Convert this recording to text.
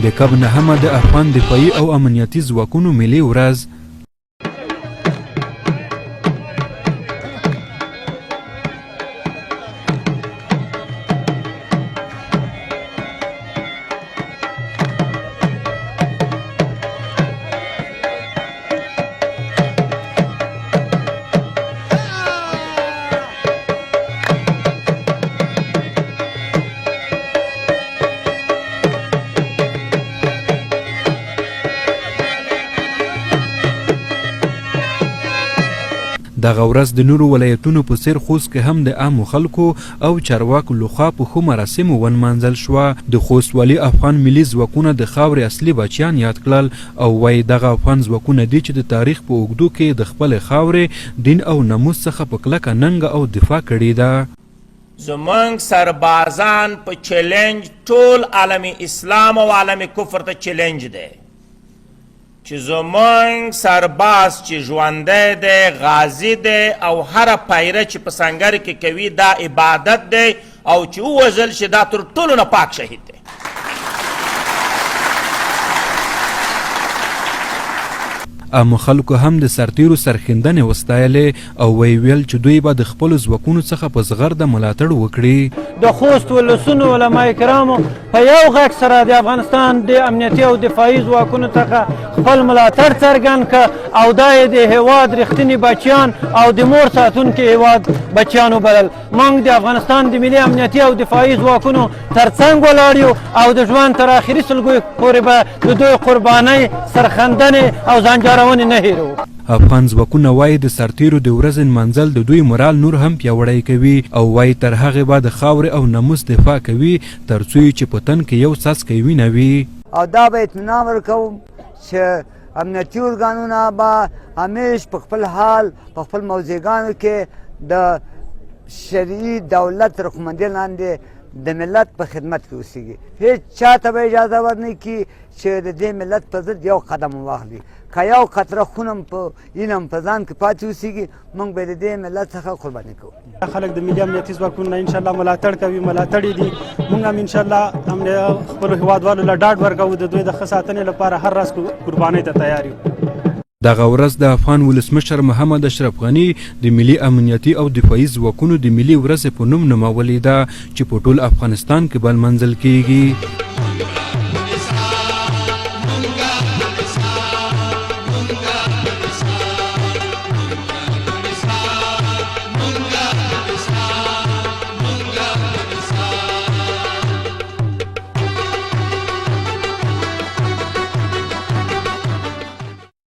د کب نهمه د افغان دفاعي او امنیتي ځواکونو ملي ورځ. دغه ورځ د نورو ولایتونو په څیر خوست کې هم د عامو خلکو او چارواکو لخوا په ښو مراسمو ونمانځل شوه. د خوست والي افغان ملي ځواکونه د خاورې اصلي بچیان یاد کړل او وایي دغه افغان ځواکونه دي چې د تاریخ په اوږدو کې د خپلې خاورې، دین او ناموس څخه په کلکه ننګه او دفاع کړې ده. زمونږ سربازان په چیلنج ټول عالم اسلام او عالم کفر ته چیلنج دی چې زمونږ سرباز چې ژوندی دی، غازی دی او هره پیره چې په سنګر کې کوي دا عبادت دی او چې ووژل شي دا تر ټولو نه پاک شهید دی. عامو خلکو هم د سرتیرو سرښندنې وستایلې او ویل چې دوی به د خپلو ځواکونو څخه په زغرده ملاتړ وکړي. د خوست ولسونو علما کرامو په یو غږ سره د افغانستان د امنیتي او دفاعي ځواکونو څخه خپل ملاتړ څرګند کړ او دا یې د هیواد رښتیني بچیان او د مور ساتونکي هیواد بچیان وبلل. موږ د افغانستان د ملي امنیتي او دفاعي ځواکونو ترڅنګ ولاړ یو او د ژوند تر اخري سلګیو پورې به د دوی قربانۍ، سرښندنې او ځانجارونې نه هیرو. افغان ځواکونه وایي د سرتیرو د ورځې نمانځل د دوی مورال نور هم پیاوړی کوي او وایي تر هغې به د خاورې او ناموس دفاع کوي تر څو چې په تن کې یو څاڅکی وینه وي. او دا به اطمینان ورکوم چې امنیتي ارګانونه به همیش په خپل حال په خپل موضوعګانو کې د شرعي دولت رقمندۍ لاندې د ملت په خدمت کې اوسیږي. هیڅ چاته به اجازه ورنه کړي چې د دې ملت په ضد یو قدم واخلي. که یو قطره خونم په اینم په ځان کې پاتې اوسیږي موږ به د دې ملت څخه قرباني کوو. خلک د ملي امنیتي ځواکونو نه انشاءالله ملاتړ کوي، ملاتړ یې دي. موږ هم انشاءالله خپلو هیوادوالو له ډاډ ورکوو د دوی د ښه ساتنې لپاره هر راز قربانۍ ته تیار یو. دغه ورځ د افغان ولسمشر محمد اشرف غني د ملي امنیتي او دفاعي ځواکونو د ملي ورځې په نوم نومولې ده چې په ټول افغانستان کې به لمانځل کیږي.